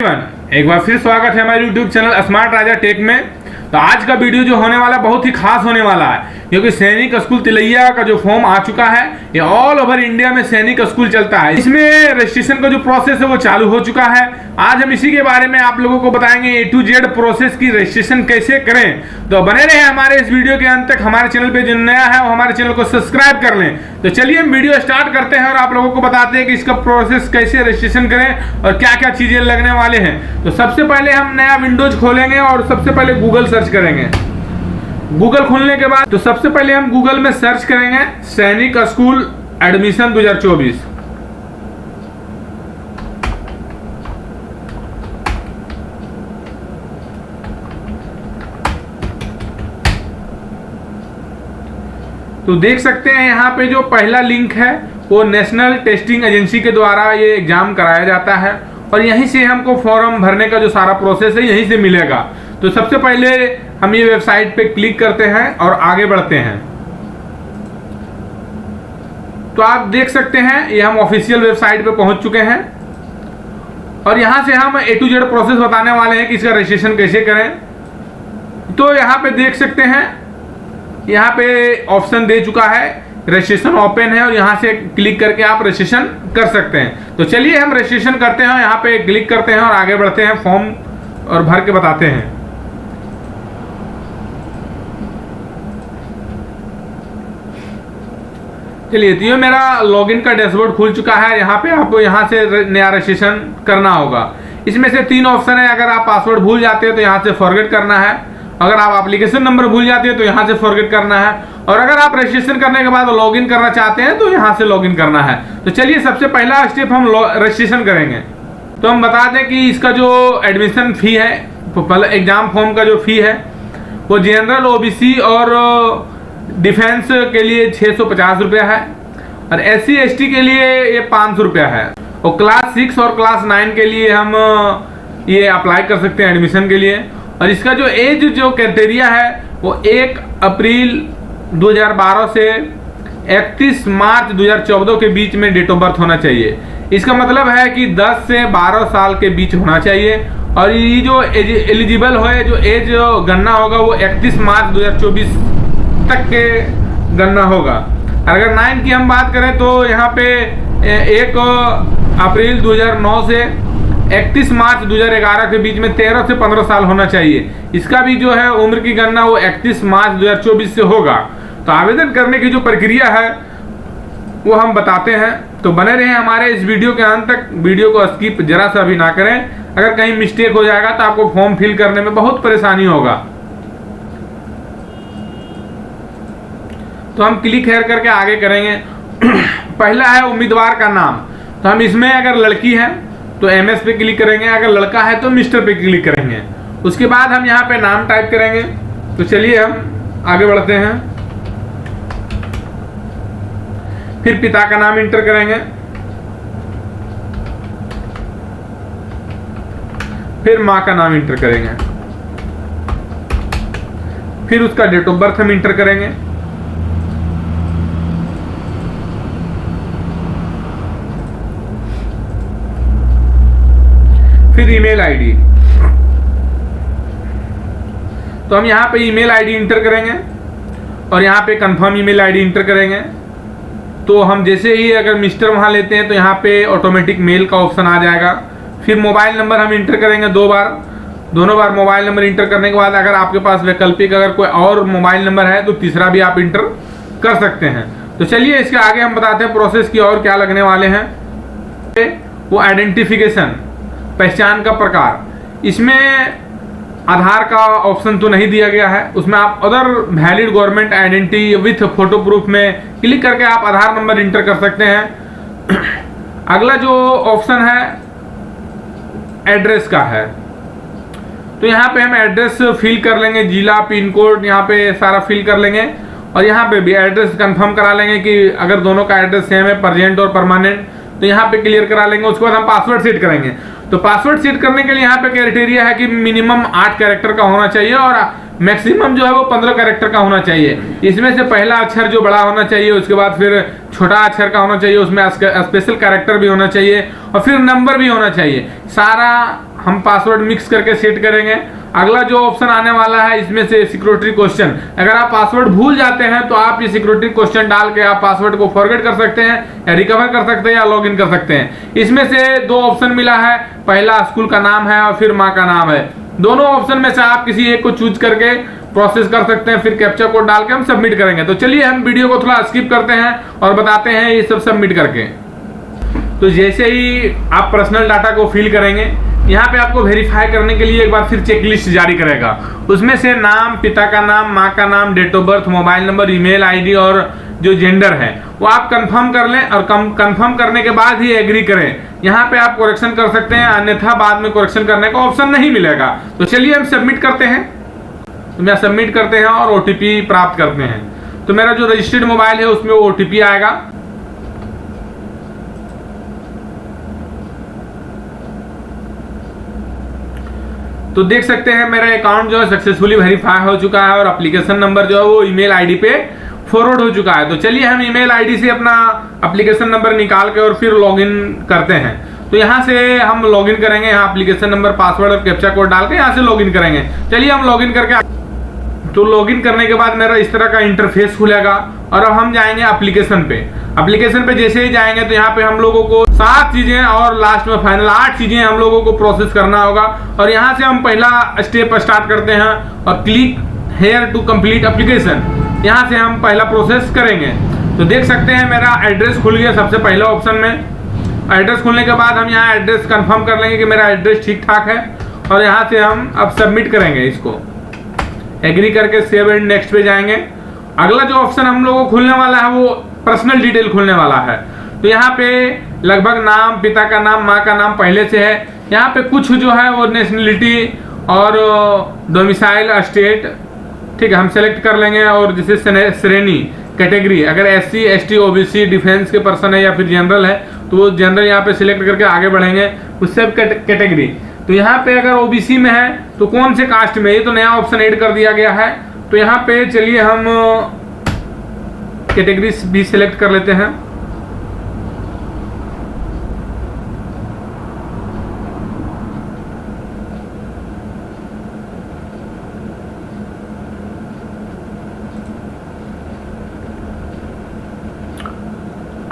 एक बार फिर स्वागत है हमारे YouTube चैनल स्मार्ट राजा टेक में। तो आज का वीडियो जो होने वाला बहुत ही खास होने वाला है, क्योंकि सैनिक स्कूल तिलैया का जो फॉर्म आ चुका है, ये ऑल ओवर इंडिया में सैनिक स्कूल चलता है। इसमें रजिस्ट्रेशन का जो प्रोसेस है वो चालू हो चुका है। आज हम इसी के बारे में आप लोगों को बताएंगे A to Z प्रोसेस की रजिस्ट्रेशन कैसे करें। तो बने रहे हमारे इस वीडियो के अंत तक। हमारे चैनल पे जो नया है वो हमारे चैनल को सब्सक्राइब कर लें। तो चलिए हम वीडियो स्टार्ट करते हैं और आप लोगों को बताते हैं कि इसका प्रोसेस कैसे रजिस्ट्रेशन करें और क्या क्या चीजें लगने वाले हैं। तो सबसे पहले हम नया विंडोज खोलेंगे और सबसे पहले गूगल सर्च करेंगे। गूगल खोलने के बाद तो सबसे पहले हम गूगल में सर्च करेंगे सैनिक स्कूल एडमिशन 2024। तो देख सकते हैं यहाँ पे जो पहला लिंक है वो नेशनल टेस्टिंग एजेंसी के द्वारा ये एग्जाम कराया जाता है और यहीं से हमको फॉर्म भरने का जो सारा प्रोसेस है यहीं से मिलेगा। तो सबसे पहले हम ये वेबसाइट पे क्लिक करते हैं और आगे बढ़ते हैं। तो आप देख सकते हैं ये हम ऑफिशियल वेबसाइट पे पहुंच चुके हैं और यहां से हम A to Z प्रोसेस बताने वाले हैं कि इसका रजिस्ट्रेशन कैसे करें। तो यहाँ पे देख सकते हैं, यहाँ पे ऑप्शन दे चुका है, रजिस्ट्रेशन ओपन है और यहाँ से क्लिक करके आप रजिस्ट्रेशन कर सकते हैं। तो चलिए हम रजिस्ट्रेशन करते हैं, यहाँ पे क्लिक करते हैं और आगे बढ़ते हैं, फॉर्म और भर के बताते हैं। चलिए, तो ये मेरा लॉगिन का डैशबोर्ड खुल चुका है। यहाँ पे आपको यहाँ से नया रजिस्ट्रेशन करना होगा। इसमें से 3 ऑप्शन है। अगर आप पासवर्ड भूल जाते हैं तो यहाँ से फॉरगेट करना है, अगर आप एप्लीकेशन नंबर भूल जाते हैं तो यहाँ से फॉरगेट करना है, और अगर आप रजिस्ट्रेशन करने के बाद लॉगिन करना चाहते हैं तो यहाँ से लॉगिन करना है। तो चलिए सबसे पहला स्टेप हम रजिस्ट्रेशन करेंगे। तो हम बता दें कि इसका जो एडमिशन फी है, एग्जाम फॉर्म का जो फी है वो जनरल OBC और डिफेंस के लिए 650 रुपया है और SC ST के लिए ये 500 रुपया है। और क्लास 6 और क्लास 9 के लिए हम ये अप्लाई कर सकते हैं एडमिशन के लिए। और इसका जो एज जो क्राइटेरिया है वो 1 अप्रैल 2012 से 31 मार्च 2014 के बीच में डेट ऑफ बर्थ होना चाहिए। इसका मतलब है कि 10 से 12 साल के बीच होना चाहिए। और ये जो एलिजिबल है, जो एज गणना होगा वो 31 मार्च 2024 तक के गणना होगा। अगर 9 की हम बात करें तो यहाँ पे 1 अप्रैल 2009 से 31 मार्च 2011 के बीच में 13 से 15 साल होना चाहिए। इसका भी जो है उम्र की गणना वो 31 मार्च 2024 से होगा। तो आवेदन करने की जो प्रक्रिया है वो हम बताते हैं। तो बने रहें हमारे इस वीडियो के अंत तक। वीडियो को स्किप जरा सा भी ना करें। अगर कहीं मिस्टेक हो जाएगा तो आपको फॉर्म फिल करने में बहुत परेशानी होगा। तो हम क्लिक हेयर करके आगे करेंगे। पहला है उम्मीदवार का नाम। तो हम इसमें अगर लड़की है तो MS पे क्लिक करेंगे, अगर लड़का है तो मिस्टर पे क्लिक करेंगे। उसके बाद हम यहाँ पे नाम टाइप करेंगे। तो चलिए हम आगे बढ़ते हैं। फिर पिता का नाम इंटर करेंगे, फिर माँ का नाम इंटर करेंगे, फिर उसका डेट ऑफ बर्थ हम इंटर करेंगे, फिर ईमेल आईडी। तो हम यहाँ पे ईमेल आईडी इंटर करेंगे और यहाँ पे कंफर्म ईमेल आईडी इंटर करेंगे। तो हम जैसे ही अगर मिस्टर वहाँ लेते हैं तो यहाँ पे ऑटोमेटिक मेल का ऑप्शन आ जाएगा। फिर मोबाइल नंबर हम इंटर करेंगे 2 बार। दोनों बार मोबाइल नंबर इंटर करने के बाद अगर आपके पास वैकल्पिक अगर कोई और मोबाइल नंबर है तो तीसरा भी आप इंटर कर सकते हैं। तो चलिए इसके आगे हम बताते हैं प्रोसेस की और क्या लगने वाले हैं। वो आइडेंटिफिकेशन, पहचान का प्रकार। इसमें आधार का ऑप्शन तो नहीं दिया गया है, उसमें आप other valid government identity with photo proof में क्लिक करके आप आधार नंबर इंटर कर सकते हैं। अगला जो ऑप्शन है एड्रेस का है। तो यहाँ पे हम एड्रेस फिल कर लेंगे, जिला, पिन कोड यहाँ पे सारा फिल कर लेंगे और यहाँ पे भी एड्रेस कंफर्म करा लेंगे कि अगर दोनों का एड्रेस सेम है, परमानेंट और परमानेंट, तो यहाँ पे क्लियर करा लेंगे। उसके बाद हम पासवर्ड सेट करेंगे। तो पासवर्ड सेट करने के लिए यहाँ पे क्राइटेरिया है कि मिनिमम 8 कैरेक्टर का होना चाहिए और मैक्सिमम जो है वो 15 कैरेक्टर का होना चाहिए। इसमें से पहला अक्षर जो बड़ा होना चाहिए, उसके बाद फिर छोटा अक्षर का होना चाहिए, उसमें स्पेशल कैरेक्टर भी होना चाहिए और फिर नंबर भी होना चाहिए। सारा हम पासवर्ड मिक्स करके सेट करेंगे। अगला जो ऑप्शन आने वाला है इसमें से सिक्योरिटी क्वेश्चन, अगर आप पासवर्ड भूल जाते हैं तो आप ये सिक्योरिटी क्वेश्चन डाल के आप पासवर्ड को फॉरगेट कर सकते हैं या रिकवर कर सकते हैं या लॉगिन कर सकते हैं। इसमें से 2 ऑप्शन मिला है, पहला स्कूल का नाम है और फिर माँ का नाम है। दोनों ऑप्शन में से आप किसी एक को चूज करके प्रोसेस कर सकते हैं, फिर कैप्चा कोड डाल के हम सबमिट करेंगे। तो चलिए हम वीडियो को थोड़ा स्किप करते हैं और बताते हैं ये सब सबमिट करके। तो जैसे ही आप पर्सनल डाटा को फिल करेंगे, यहाँ पे आपको वेरीफाई करने के लिए एक बार फिर चेकलिस्ट जारी करेगा। उसमें से नाम, पिता का नाम, माँ का नाम, date of birth, mobile number, email ID और जो जेंडर है वो आप कंफर्म कर लें और कंफर्म करने के बाद ही एग्री करें। यहाँ पे आप करेक्शन कर सकते हैं, अन्यथा बाद में करेक्शन करने का ऑप्शन नहीं मिलेगा। तो चलिए हम सबमिट करते हैं। तो मैं सबमिट करते हैं और ओटीपी प्राप्त करते हैं। तो मेरा जो रजिस्टर्ड मोबाइल है उसमें ओटीपी आएगा। तो देख सकते हैं मेरा अकाउंट जो है सक्सेसफुली वेरीफाई हो चुका है और एप्लीकेशन नंबर जो है वो ईमेल आईडी पे फॉरवर्ड हो चुका है। तो चलिए हम ईमेल आईडी से अपना एप्लीकेशन नंबर निकाल के और फिर लॉगिन करते हैं। तो यहाँ से हम लॉगिन करेंगे, यहाँ एप्लीकेशन नंबर, पासवर्ड और कैप्चा कोड डाल के यहाँ से लॉगिन करेंगे। चलिए हम लॉगिन करके, तो लॉगिन करने के बाद मेरा इस तरह का इंटरफेस खुलेगा और अब हम जाएंगे एप्लीकेशन पे। एप्लीकेशन पे जैसे ही जाएंगे तो यहाँ पे हम लोगों को 7 चीजें और लास्ट में फाइनल 8 चीजें हम लोगों को प्रोसेस करना होगा। और यहाँ से हम पहला स्टेप स्टार्ट करते हैं और click here to complete application, यहाँ से हम पहला प्रोसेस करेंगे। तो देख सकते हैं मेरा एड्रेस खुल गया सबसे पहला ऑप्शन में। एड्रेस खुलने के बाद हम यहाँ एड्रेस कंफर्म कर लेंगे कि मेरा एड्रेस ठीक ठाक है और यहाँ से हम अब सबमिट करेंगे। इसको एग्री करके सेव एंड नेक्स्ट पे जाएंगे। अगला जो ऑप्शन हम लोगों को खुलने वाला है वो पर्सनल डिटेल खुलने वाला है। तो यहाँ पे लगभग नाम, पिता का नाम, माँ का नाम पहले से है। यहाँ पे कुछ जो है वो नेशनलिटी और डोमिसाइल स्टेट, ठीक है, हम सेलेक्ट कर लेंगे। और जैसे श्रेणी, कैटेगरी, अगर SC ST OBC डिफेंस के पर्सन है या फिर जनरल है तो वो जनरल यहाँ पे सिलेक्ट करके आगे बढ़ेंगे। उससे कैटेगरी, तो यहाँ पे अगर OBC में है तो कौन से कास्ट में, ये तो नया ऑप्शन ऐड कर दिया गया है। तो यहाँ पे चलिए हम कैटेगरी भी सिलेक्ट कर लेते हैं।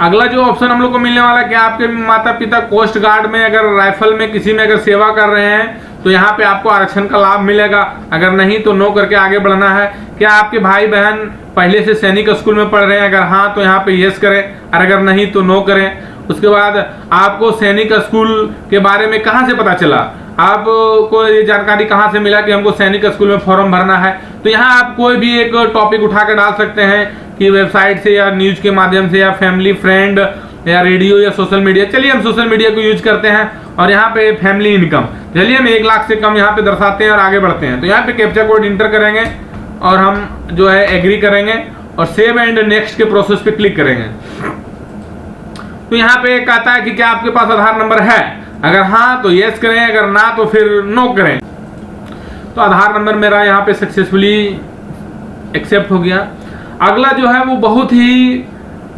अगला जो ऑप्शन हम लोग को मिलने वाला है कि आपके माता पिता कोस्ट गार्ड में, अगर राइफल में किसी में अगर सेवा कर रहे हैं तो यहाँ पे आपको आरक्षण का लाभ मिलेगा। अगर नहीं तो नो करके आगे बढ़ना है। क्या आपके भाई बहन पहले से सैनिक स्कूल में पढ़ रहे हैं, अगर हाँ तो यहाँ पे यस करें और अगर नहीं तो नो करें। उसके बाद आपको सैनिक स्कूल के बारे में कहाँ से पता चला, आपको ये जानकारी कहाँ से मिला कि हमको सैनिक स्कूल में फॉर्म भरना है। तो यहाँ आप कोई भी एक टॉपिक उठा कर डाल सकते हैं कि वेबसाइट से या न्यूज के माध्यम से या फैमिली फ्रेंड या रेडियो या सोशल मीडिया। चलिए हम सोशल मीडिया को यूज करते हैं और यहाँ पे फैमिली इनकम, चलिए हम 1 लाख से कम यहाँ पे दर्शाते हैं और आगे बढ़ते हैं। तो यहाँ पे कैप्चा कोड इंटर करेंगे और हम जो है एग्री करेंगे और सेव एंड नेक्स्ट के प्रोसेस पे क्लिक करेंगे। तो यहाँ पे कहता है कि क्या आपके पास आधार नंबर है, अगर हाँ तो यस करें, अगर ना तो फिर नो करें। तो आधार नंबर मेरा यहाँ पे सक्सेसफुली एक्सेप्ट हो गया। अगला जो है वो बहुत ही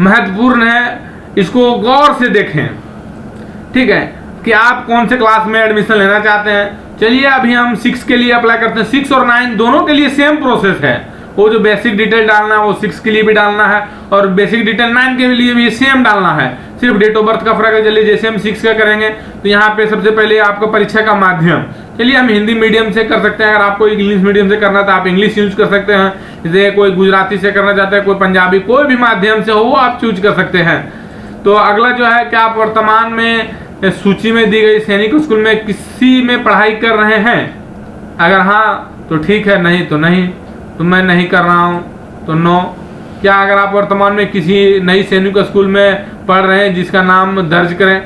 महत्वपूर्ण है, इसको गौर से देखें, ठीक है, कि आप कौन से क्लास में एडमिशन लेना चाहते हैं। चलिए अभी हम 6 के लिए अप्लाई करते हैं। 6 और 9 दोनों के लिए सेम प्रोसेस है। वो जो बेसिक डिटेल डालना है वो 6 के लिए भी डालना है और बेसिक डिटेल 9 के लिए भी सेम डालना है, सिर्फ डेट ऑफ बर्थ का फर्क है। चलिए जैसे हम 6 का करेंगे तो यहाँ पे सबसे पहले आपका परीक्षा का माध्यम, चलिए हम हिंदी मीडियम से कर सकते हैं। अगर आपको इंग्लिश मीडियम से करना तो आप इंग्लिश यूज कर सकते हैं। जैसे कोई गुजराती से करना चाहता है, कोई पंजाबी, कोई भी माध्यम से हो वो आप चूज कर सकते हैं। तो अगला जो है कि आप वर्तमान में सूची में दी गई सैनिक स्कूल में किसी में पढ़ाई कर रहे हैं, अगर हाँ तो ठीक है, नहीं तो नहीं, तो मैं नहीं कर रहा हूँ तो नो। क्या अगर आप वर्तमान में किसी नई सैनिक स्कूल में पढ़ रहे हैं जिसका नाम दर्ज करें,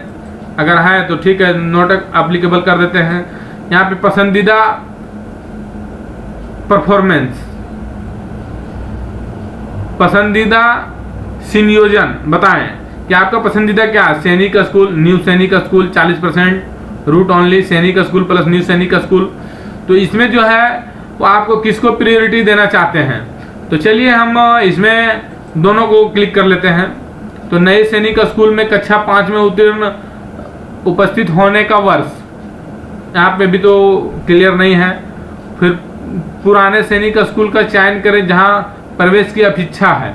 अगर है तो ठीक है, नोट एप्लीकेबल कर देते हैं। यहाँ पे पसंदीदा परफॉर्मेंस, पसंदीदा संयोजन बताएं कि आपका पसंदीदा क्या है। सैनिक स्कूल, न्यू सैनिक स्कूल 40%, रूट ओनली, सैनिक स्कूल प्लस न्यू सैनिक स्कूल। तो इसमें जो है वो आपको किसको प्रायोरिटी देना चाहते हैं। तो चलिए हम इसमें दोनों को क्लिक कर लेते हैं। तो नए सैनिक स्कूल में कक्षा 5 में उत्तीर्ण उपस्थित होने का वर्ष, यहाँ पे भी तो क्लियर नहीं है। फिर पुराने सैनिक स्कूल का चयन करें जहाँ प्रवेश की अपेक्षा है।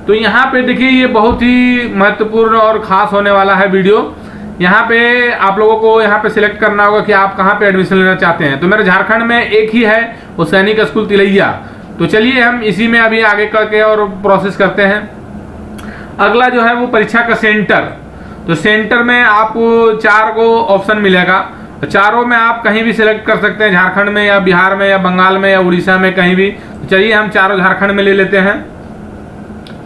तो यहाँ पे देखिए ये बहुत ही महत्वपूर्ण और खास होने वाला है वीडियो। यहाँ पे आप लोगों को यहाँ पे सिलेक्ट करना होगा कि आप कहाँ पे एडमिशन लेना चाहते हैं। तो मेरे झारखंड में एक ही है, वो सैनिक स्कूल तिलैया। तो चलिए हम इसी में अभी आगे करके और प्रोसेस करते हैं। अगला जो है वो परीक्षा का सेंटर। तो सेंटर में आपको 4 को ऑप्शन मिलेगा, चारों में आप कहीं भी सिलेक्ट कर सकते हैं, झारखंड में या बिहार में या बंगाल में या उड़ीसा में, कहीं भी। चलिए हम चारों झारखंड में ले लेते हैं।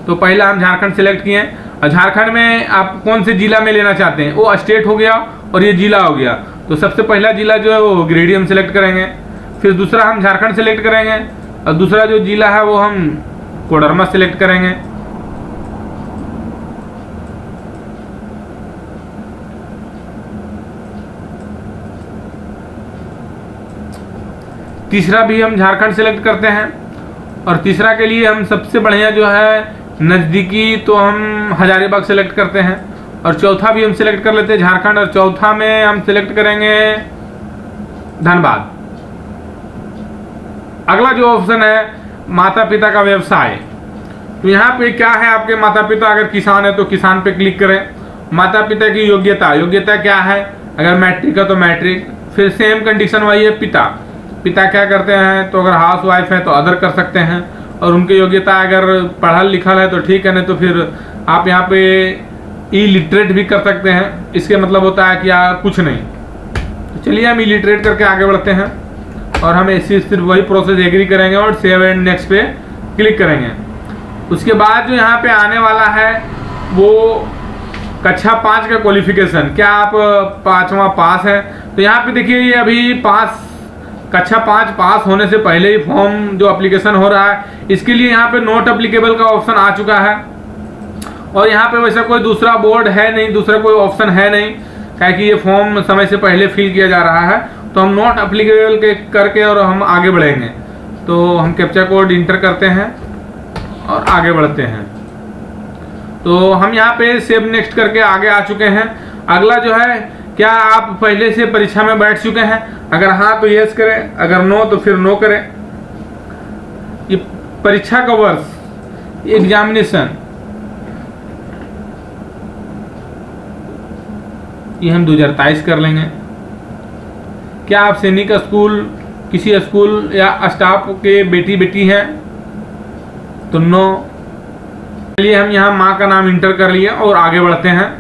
तो पहला हम झारखंड सिलेक्ट किए, और झारखंड में आप कौन से जिला में लेना चाहते हैं, वो स्टेट हो गया और ये जिला हो गया। तो सबसे पहला जिला जो है वो गिरिडीह हम सिलेक्ट करेंगे। फिर दूसरा हम झारखंड सिलेक्ट करेंगे, और दूसरा जो जिला है वो हम कोडरमा सिलेक्ट करेंगे। तीसरा भी हम झारखंड सिलेक्ट करते हैं, और तीसरा के लिए हम सबसे बढ़िया जो है नज़दीकी तो हम हजारीबाग सेलेक्ट करते हैं, और चौथा भी हम सिलेक्ट कर लेते हैं झारखंड, और चौथा में हम सिलेक्ट करेंगे धनबाद। अगला जो ऑप्शन है माता पिता का व्यवसाय। तो यहाँ पे क्या है, आपके माता पिता अगर किसान है तो किसान पे क्लिक करें। माता पिता की योग्यता क्या है, अगर मैट्रिक है तो मैट्रिक। फिर सेम कंडीशन वही है, पिता क्या करते हैं, तो अगर हाउस वाइफ है तो अदर कर सकते हैं, और उनकी योग्यता अगर पढ़ल लिखल है तो ठीक है, नहीं तो फिर आप यहाँ पे इलिटरेट भी कर सकते हैं। इसके मतलब होता है कि कुछ नहीं। तो चलिए हम इलिटरेट करके आगे बढ़ते हैं, और हम ऐसी सिर्फ वही प्रोसेस एग्री करेंगे और सेव एंड नेक्स्ट पे क्लिक करेंगे। उसके बाद जो यहाँ पे आने वाला है वो कक्षा 5 का क्वालिफिकेशन, क्या आप 5वां पास है। तो यहाँ पे देखिए ये अभी कक्षा 5 पास होने से पहले ही फॉर्म जो एप्लीकेशन हो रहा है, इसके लिए यहाँ पे नॉट एप्लीकेबल का ऑप्शन आ चुका है, और यहाँ पे वैसा कोई दूसरा बोर्ड है नहीं, दूसरा कोई ऑप्शन है नहीं, क्योंकि ये फॉर्म समय से पहले फिल किया जा रहा है। तो हम नॉट एप्लीकेबल के करके और हम आगे बढ़ेंगे। तो हम कैप्चा कोड इंटर करते हैं और आगे बढ़ते हैं। तो हम यहाँ पे सेव नेक्स्ट करके आगे आ चुके हैं। अगला जो है, क्या आप पहले से परीक्षा में बैठ चुके हैं, अगर हाँ तो यस करें, अगर नो तो फिर नो करें। ये परीक्षा का वर्ष, एग्जामिनेशन, ये हम 2023 कर लेंगे। क्या आप सैनिक स्कूल किसी स्कूल या स्टाफ के बेटी हैं, तो नो। चलिए हम यहाँ माँ का नाम इंटर कर लिए और आगे बढ़ते हैं।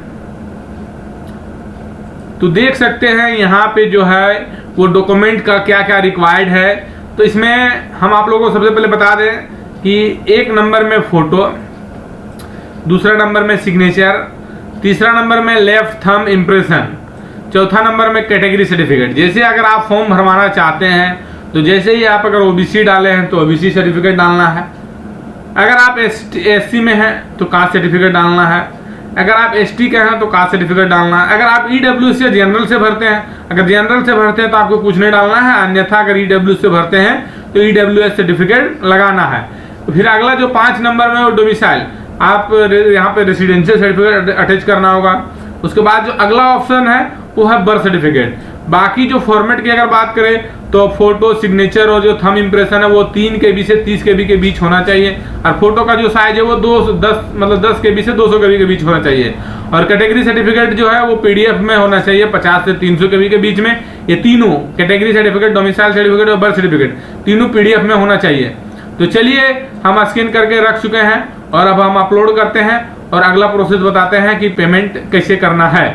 तो देख सकते हैं यहाँ पे जो है वो डॉक्यूमेंट का क्या क्या रिक्वायर्ड है। तो इसमें हम आप लोगों को सबसे पहले बता दें कि 1 नंबर में फोटो, दूसरा नंबर में सिग्नेचर, तीसरा नंबर में लेफ्ट थंब इम्प्रेशन, चौथा नंबर में कैटेगरी सर्टिफिकेट। जैसे अगर आप फॉर्म भरवाना चाहते हैं तो जैसे ही आप अगर ओबीसी डाले हैं तो ओबीसी सर्टिफिकेट डालना है, अगर आप एससी में हैं तो कास्ट सर्टिफिकेट डालना है, अगर आप एसटी के हैं तो कास्ट सर्टिफिकेट डालना है, अगर आप ईडब्ल्यूएस या जनरल से भरते हैं, अगर जनरल से भरते हैं तो आपको कुछ नहीं डालना है, अन्यथा अगर ईडब्ल्यूएस से भरते हैं तो ईडब्ल्यूएस सर्टिफिकेट लगाना है। तो फिर अगला जो 5 नंबर में वो डोमिसाइल, आप यहाँ पे रेसिडेंशियल सर्टिफिकेट अटैच करना होगा। उसके बाद जो अगला ऑप्शन है वो है बर्थ सर्टिफिकेट। बाकी जो फॉर्मेट की अगर बात करें तो फोटो, सिग्नेचर और जो थंब इम्प्रेशन है वो 3 KB से 30 KB के बीच होना चाहिए, और फोटो का जो साइज है वो 10 KB से 200 KB के बीच होना चाहिए, और कैटेगरी सर्टिफिकेट जो है वो PDF में होना चाहिए 50 से 300 KB के बीच में। ये तीनों कैटेगरी सर्टिफिकेट, डोमिसाइल सर्टिफिकेट और बर्थ सर्टिफिकेट तीनों PDF में होना चाहिए। तो चलिए हम स्कैन करके रख चुके हैं, और अब हम अपलोड करते हैं और अगला प्रोसेस बताते हैं कि पेमेंट कैसे करना है।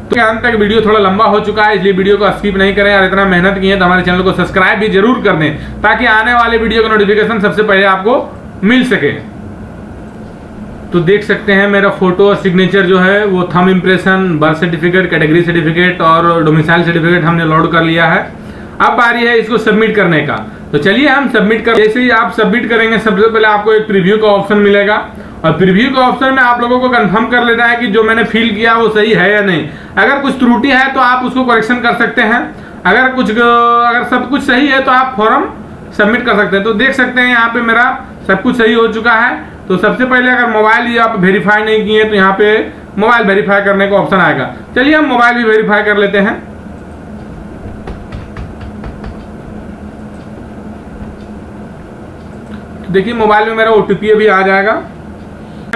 तो अंत तक वीडियो थोड़ा लंबा हो चुका है, इसलिए वीडियो को स्किप नहीं करें, और इतना मेहनत की है तो हमारे चैनल को सब्सक्राइब भी जरूर कर दें, ताकि आने वाले वीडियो का नोटिफिकेशन सबसे पहले आपको मिल सके। तो देख सकते हैं मेरा फोटो और सिग्नेचर जो है वो thumb impression, birth certificate, category certificate और डोमिसाइल सर्टिफिकेट हमने लोड कर लिया है। अब बारी है इसको सबमिट करने का। तो चलिए हम सबमिट कर, जैसे ही आप सबमिट करेंगे सबसे पहले आपको एक प्रीव्यू का ऑप्शन मिलेगा, और प्रीव्यू के ऑप्शन में आप लोगों को कंफर्म कर लेना है कि जो मैंने फिल किया वो सही है या नहीं। अगर कुछ त्रुटि है तो आप उसको करेक्शन कर सकते हैं, अगर सब कुछ सही है तो आप फॉर्म सबमिट कर सकते हैं। तो देख सकते हैं यहाँ पे मेरा सब कुछ सही हो चुका है। तो सबसे पहले अगर मोबाइल आप वेरीफाई नहीं किए तो यहाँ पे मोबाइल वेरीफाई करने का ऑप्शन आएगा। चलिए हम मोबाइल भी वेरीफाई कर लेते हैं। तो देखिए मोबाइल में मेरा OTP अभी आ जाएगा।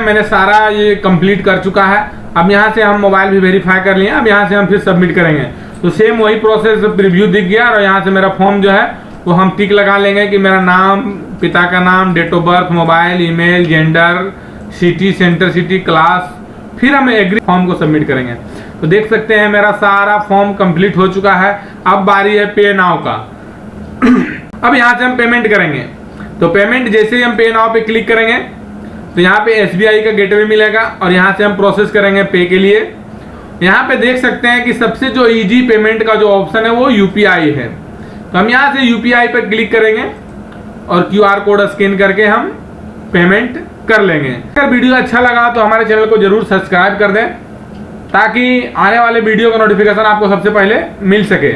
मैंने सारा ये कंप्लीट कर चुका है। अब यहाँ से हम मोबाइल भी वेरीफाई कर लिए। अब यहाँ से हम फिर सबमिट करेंगे तो सेम वही प्रोसेस, प्रीव्यू दिख गया और यहाँ से मेरा फॉर्म जो है वो हम टिक लगा लेंगे कि मेरा नाम, पिता का नाम, date of birth, mobile, email, gender, city, centre city, class, फिर हम एग्री फॉर्म को सबमिट करेंगे। तो देख सकते हैं मेरा सारा फॉर्म कंप्लीट हो चुका है। अब बारी है पे नाउ का। अब यहाँ से हम पेमेंट करेंगे। तो पेमेंट जैसे ही हम पे नाउ पे क्लिक करेंगे तो यहाँ पे SBI का गेटवे मिलेगा और यहाँ से हम प्रोसेस करेंगे पे के लिए। यहाँ पे देख सकते हैं कि सबसे जो इजी पेमेंट का जो ऑप्शन है वो UPI है। तो हम यहाँ से UPI पर क्लिक करेंगे और QR कोड स्कैन करके हम पेमेंट कर लेंगे। अगर वीडियो अच्छा लगा तो हमारे चैनल को जरूर सब्सक्राइब कर दें ताकि आने वाले वीडियो का नोटिफिकेशन आपको सबसे पहले मिल सके।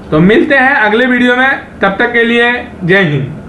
तो मिलते हैं अगले वीडियो में, तब तक के लिए जय हिंद।